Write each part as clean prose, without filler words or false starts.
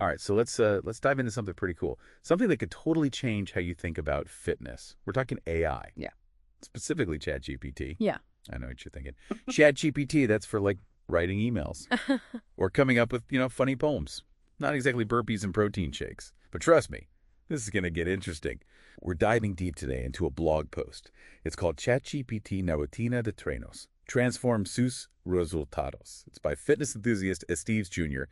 All right, so let's dive into something pretty cool. Something that could totally change how you think about fitness. We're talking AI, Yeah. specifically ChatGPT. Yeah. I know what you're thinking. ChatGPT, that's for like writing emails or coming up with, funny poems. Not exactly burpees and protein shakes. But trust me, this is going to get interesting. We're diving deep today into a blog post. It's called ChatGPT Na Rutina de Trenos. Transform sus resultados. It's by fitness enthusiast Esteves Jr.,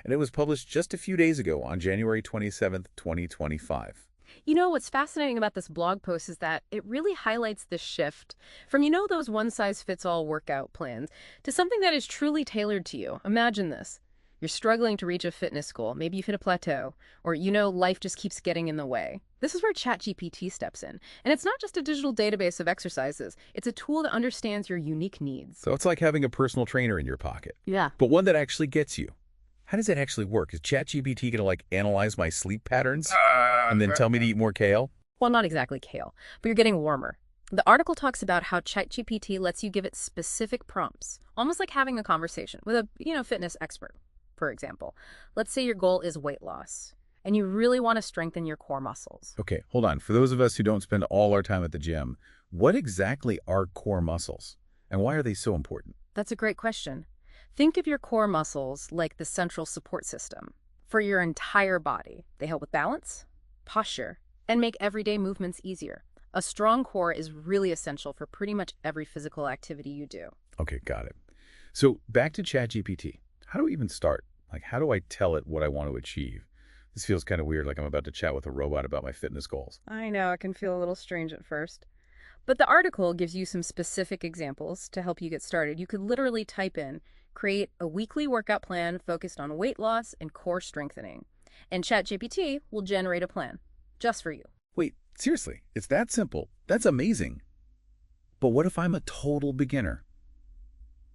and it was published just a few days ago on January 27th, 2025. You know, what's fascinating about this blog post is that it really highlights the shift from, those one-size-fits-all workout plans to something that is truly tailored to you. Imagine this. You're struggling to reach a fitness goal. Maybe you've hit a plateau, or life just keeps getting in the way. This is where ChatGPT steps in. And it's not just a digital database of exercises. It's a tool that understands your unique needs. So it's like having a personal trainer in your pocket, Yeah. but one that actually gets you. How does that actually work? Is ChatGPT going to analyze my sleep patterns and then tell me to eat more kale? Well, not exactly kale, but you're getting warmer. The article talks about how ChatGPT lets you give it specific prompts, almost like having a conversation with a, fitness expert. For example, let's say your goal is weight loss, and you really want to strengthen your core muscles. Okay, hold on. For those of us who don't spend all our time at the gym, what exactly are core muscles, and why are they so important? That's a great question. Think of your core muscles like the central support system for your entire body. They help with balance, posture, and make everyday movements easier. A strong core is really essential for pretty much every physical activity you do. Okay, got it. So back to ChatGPT. How do we even start? How do I tell it what I want to achieve? This feels kind of weird, like I'm about to chat with a robot about my fitness goals. I know, it can feel a little strange at first. But the article gives you some specific examples to help you get started. You could literally type in, create a weekly workout plan focused on weight loss and core strengthening. And ChatGPT will generate a plan just for you. Wait, seriously? It's that simple? That's amazing. But what if I'm a total beginner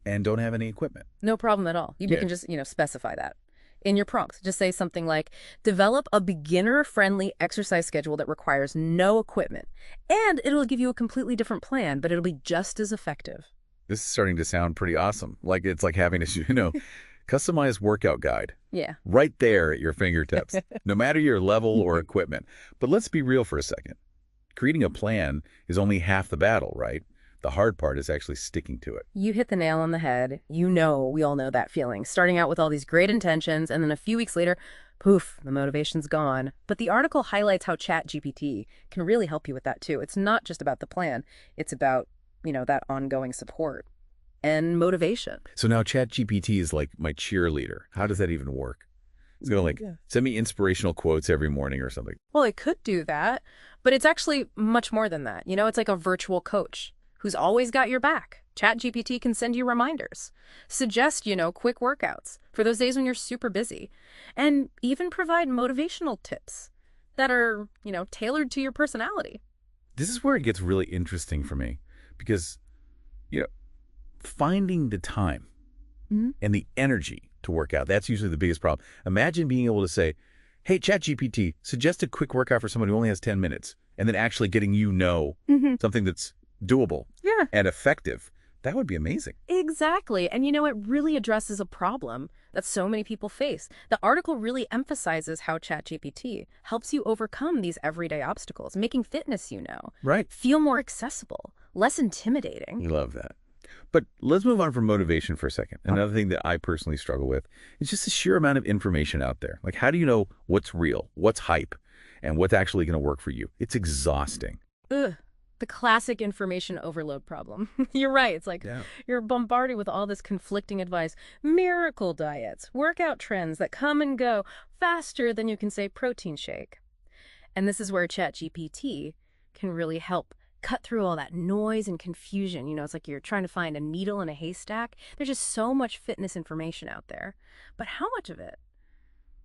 and don't have any equipment? No problem at all. You can just, specify that in your prompts. Just say something like, develop a beginner-friendly exercise schedule that requires no equipment. And it'll give you a completely different plan, but it'll be just as effective. This is starting to sound pretty awesome. It's like having a, customized workout guide. Yeah. Right there at your fingertips, no matter your level or equipment. But let's be real for a second. Creating a plan is only half the battle, right? The hard part is actually sticking to it. You hit the nail on the head. We all know that feeling. Starting out with all these great intentions, and then a few weeks later, poof, the motivation's gone. But the article highlights how ChatGPT can really help you with that too. It's not just about the plan. It's about, that ongoing support and motivation. So now ChatGPT is like my cheerleader. How does that even work? It's going to send me inspirational quotes every morning or something. Well, it could do that, but it's actually much more than that. It's like a virtual coach who's always got your back. ChatGPT can send you reminders, suggest, quick workouts for those days when you're super busy, and even provide motivational tips that are, tailored to your personality. This is where it gets really interesting for me because, finding the time and the energy to work out, that's usually the biggest problem. Imagine being able to say, hey, ChatGPT, suggest a quick workout for someone who only has 10 minutes, and then actually getting something that's doable and effective. That would be amazing. Exactly. And it really addresses a problem that so many people face. The article really emphasizes how ChatGPT helps you overcome these everyday obstacles, making fitness, Right. feel more accessible, less intimidating. We love that. But let's move on from motivation for a second. Another thing that I personally struggle with is just the sheer amount of information out there. How do you know what's real, what's hype, and what's actually going to work for you? It's exhausting. Ugh. The classic information overload problem. You're right. It's like you're bombarded with all this conflicting advice. Miracle diets, workout trends that come and go faster than you can say protein shake. And this is where ChatGPT can really help cut through all that noise and confusion. It's like you're trying to find a needle in a haystack. There's just so much fitness information out there. But how much of it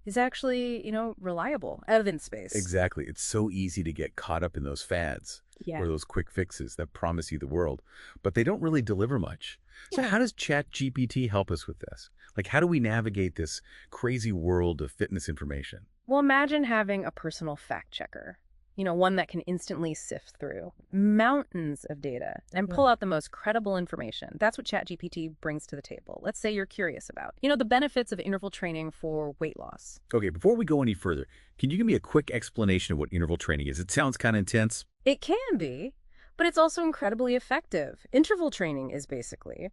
is actually, reliable, evidence-based? Exactly. It's so easy to get caught up in those fads or those quick fixes that promise you the world, but they don't really deliver much. So how does ChatGPT help us with this? How do we navigate this crazy world of fitness information? Well, imagine having a personal fact checker. one that can instantly sift through mountains of data and pull out the most credible information. That's what ChatGPT brings to the table. Let's say you're curious about, the benefits of interval training for weight loss. Okay, before we go any further, can you give me a quick explanation of what interval training is? It sounds kind of intense. It can be, but it's also incredibly effective. Interval training is basically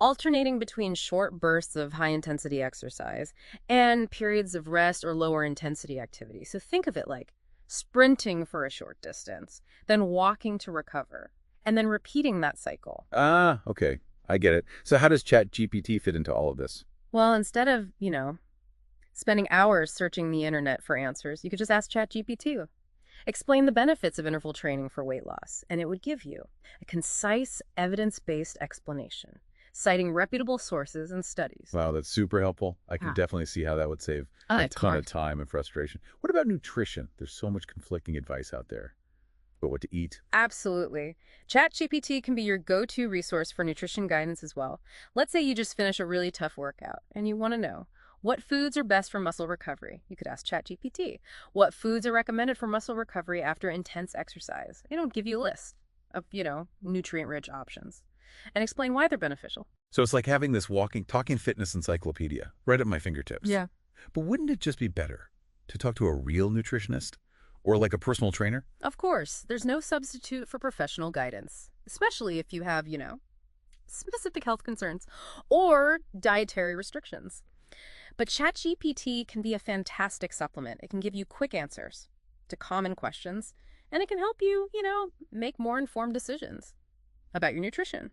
alternating between short bursts of high-intensity exercise and periods of rest or lower-intensity activity. So think of it like sprinting for a short distance, then walking to recover, and then repeating that cycle. Ah, okay. I get it. So how does ChatGPT fit into all of this? Well, instead of, spending hours searching the internet for answers, you could just ask ChatGPT. Explain the benefits of interval training for weight loss, and it would give you a concise, evidence-based explanation, citing reputable sources and studies. Wow, that's super helpful. I can definitely see how that would save a ton of time and frustration. What about nutrition? There's so much conflicting advice out there about what to eat. Absolutely. ChatGPT can be your go-to resource for nutrition guidance as well. Let's say you just finish a really tough workout and you want to know what foods are best for muscle recovery. You could ask ChatGPT. What foods are recommended for muscle recovery after intense exercise? It'll give you a list of, nutrient-rich options and explain why they're beneficial. So it's like having this talking fitness encyclopedia right at my fingertips. Yeah. But wouldn't it just be better to talk to a real nutritionist or like a personal trainer? Of course. There's no substitute for professional guidance, especially if you have, specific health concerns or dietary restrictions. But ChatGPT can be a fantastic supplement. It can give you quick answers to common questions, and it can help you, make more informed decisions about your nutrition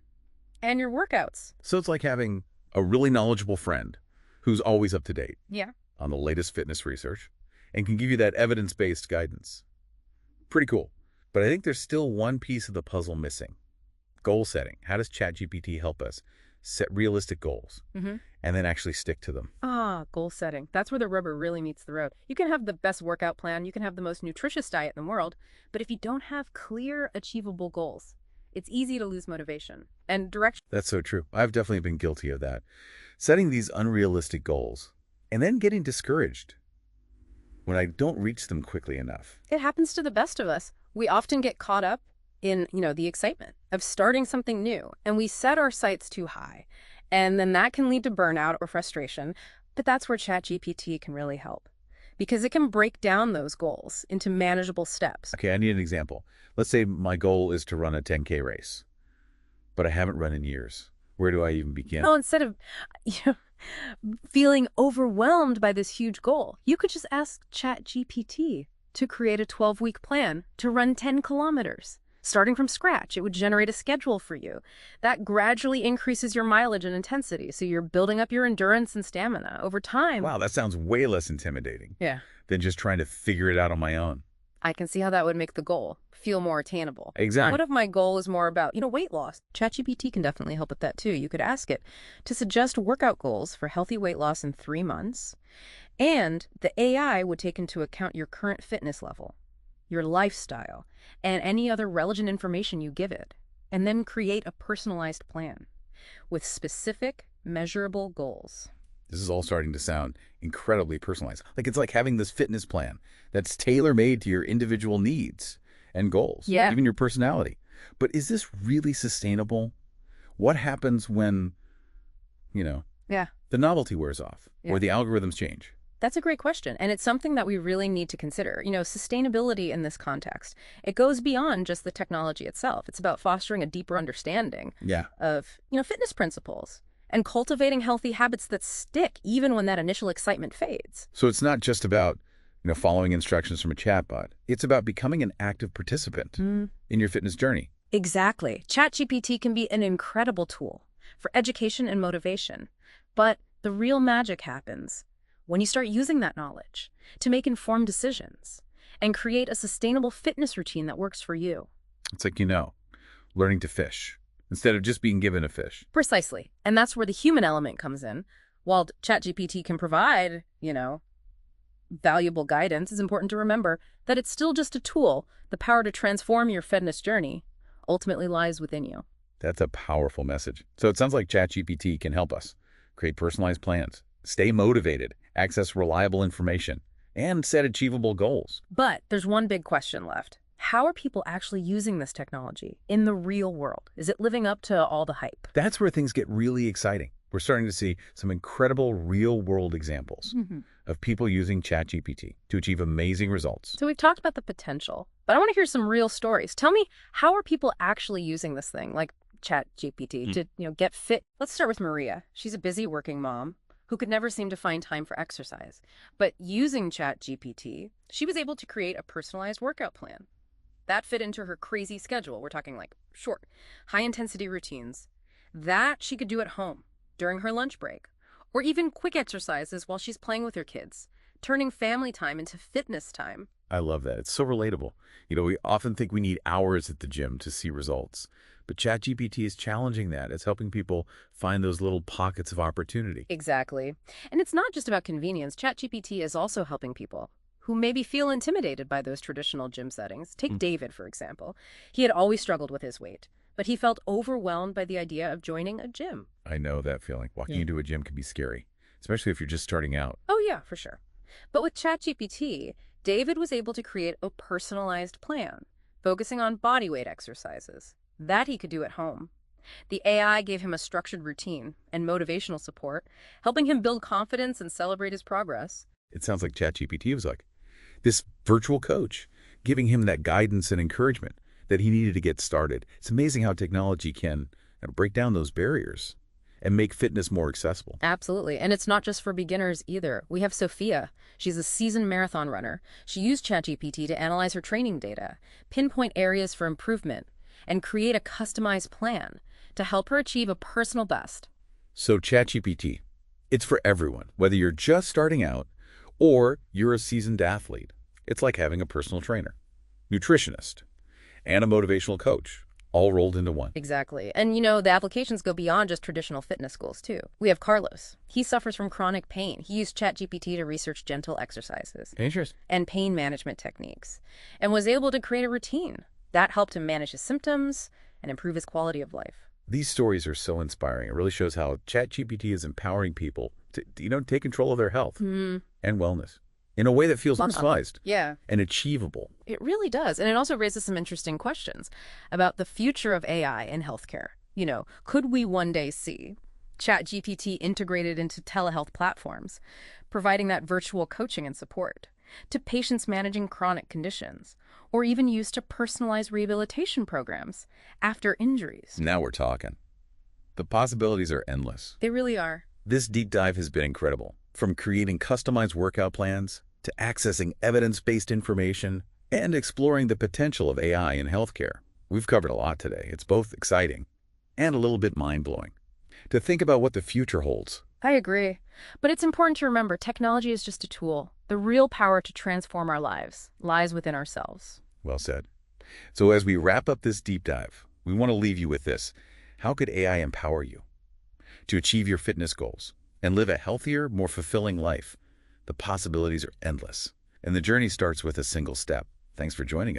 and your workouts. So it's like having a really knowledgeable friend who's always up to date on the latest fitness research and can give you that evidence-based guidance. Pretty cool. But I think there's still one piece of the puzzle missing. Goal setting. How does ChatGPT help us set realistic goals and then actually stick to them? Goal setting. That's where the rubber really meets the road. You can have the best workout plan, you can have the most nutritious diet in the world, but if you don't have clear, achievable goals, it's easy to lose motivation and direction. That's so true. I've definitely been guilty of that. Setting these unrealistic goals and then getting discouraged when I don't reach them quickly enough. It happens to the best of us. We often get caught up in, the excitement of starting something new, and we set our sights too high. And then that can lead to burnout or frustration, but that's where ChatGPT can really help, because it can break down those goals into manageable steps. Okay, I need an example. Let's say my goal is to run a 10K race, but I haven't run in years. Where do I even begin? Well, instead of feeling overwhelmed by this huge goal, you could just ask ChatGPT to create a 12-week plan to run 10 kilometers. Starting from scratch, it would generate a schedule for you. That gradually increases your mileage and intensity, so you're building up your endurance and stamina over time. Wow, that sounds way less intimidating than just trying to figure it out on my own. I can see how that would make the goal feel more attainable. Exactly. What if my goal is more about, weight loss? ChatGPT can definitely help with that too. You could ask it to suggest workout goals for healthy weight loss in 3 months, and the AI would take into account your current fitness level, your lifestyle, and any other relevant information you give it, and then create a personalized plan with specific, measurable goals. This is all starting to sound incredibly personalized. Like it's like having this fitness plan that's tailor-made to your individual needs and goals, even your personality. But is this really sustainable? What happens when, the novelty wears off or the algorithms change? That's a great question, and it's something that we really need to consider. Sustainability in this context, it goes beyond just the technology itself. It's about fostering a deeper understanding of, fitness principles and cultivating healthy habits that stick even when that initial excitement fades. So it's not just about, following instructions from a chatbot. It's about becoming an active participant in your fitness journey. Exactly. ChatGPT can be an incredible tool for education and motivation, but the real magic happens when you start using that knowledge to make informed decisions and create a sustainable fitness routine that works for you. It's like, learning to fish instead of just being given a fish. Precisely. And that's where the human element comes in. While ChatGPT can provide, valuable guidance, it's important to remember that it's still just a tool. The power to transform your fitness journey ultimately lies within you. That's a powerful message. So it sounds like ChatGPT can help us create personalized plans, stay motivated, access reliable information, and set achievable goals. But there's one big question left. How are people actually using this technology in the real world? Is it living up to all the hype? That's where things get really exciting. We're starting to see some incredible real-world examples of people using ChatGPT to achieve amazing results. So we've talked about the potential, but I want to hear some real stories. Tell me, how are people actually using this thing, like ChatGPT, to get fit? Let's start with Maria. She's a busy working mom who could never seem to find time for exercise. But using ChatGPT, she was able to create a personalized workout plan. That fit into her crazy schedule. We're talking like short, high-intensity routines that she could do at home during her lunch break, or even quick exercises while she's playing with her kids, turning family time into fitness time. I love that. It's so relatable. We often think we need hours at the gym to see results, but ChatGPT is challenging that. It's helping people find those little pockets of opportunity. Exactly. And it's not just about convenience. ChatGPT is also helping people who maybe feel intimidated by those traditional gym settings. Take David, for example. He had always struggled with his weight, but he felt overwhelmed by the idea of joining a gym. I know that feeling. Walking into a gym can be scary, especially if you're just starting out. Oh, yeah, for sure. But with ChatGPT, David was able to create a personalized plan, focusing on body weight exercises that he could do at home. The AI gave him a structured routine and motivational support, helping him build confidence and celebrate his progress. It sounds like ChatGPT was like this virtual coach, giving him that guidance and encouragement that he needed to get started. It's amazing how technology can break down those barriers and make fitness more accessible. Absolutely. And it's not just for beginners either. We have Sophia. She's a seasoned marathon runner. She used ChatGPT to analyze her training data, pinpoint areas for improvement, and create a customized plan to help her achieve a personal best. So ChatGPT, it's for everyone, whether you're just starting out or you're a seasoned athlete. It's like having a personal trainer, nutritionist, and a motivational coach, all rolled into one. Exactly. And the applications go beyond just traditional fitness goals too. We have Carlos. He suffers from chronic pain. He used ChatGPT to research gentle exercises and pain management techniques, and was able to create a routine that helped him manage his symptoms and improve his quality of life. These stories are so inspiring. It really shows how ChatGPT is empowering people to take control of their health and wellness in a way that feels personalized and achievable. It really does. And it also raises some interesting questions about the future of AI in healthcare. Could we one day see ChatGPT integrated into telehealth platforms, providing that virtual coaching and support to patients managing chronic conditions, or even used to personalize rehabilitation programs after injuries? Now we're talking. The possibilities are endless. They really are. This deep dive has been incredible. From creating customized workout plans to accessing evidence-based information and exploring the potential of AI in healthcare. We've covered a lot today. It's both exciting and a little bit mind-blowing to think about what the future holds. I agree. But it's important to remember technology is just a tool. The real power to transform our lives lies within ourselves. Well said. So as we wrap up this deep dive, we want to leave you with this. How could AI empower you to achieve your fitness goals and live a healthier, more fulfilling life? The possibilities are endless, and the journey starts with a single step. Thanks for joining us.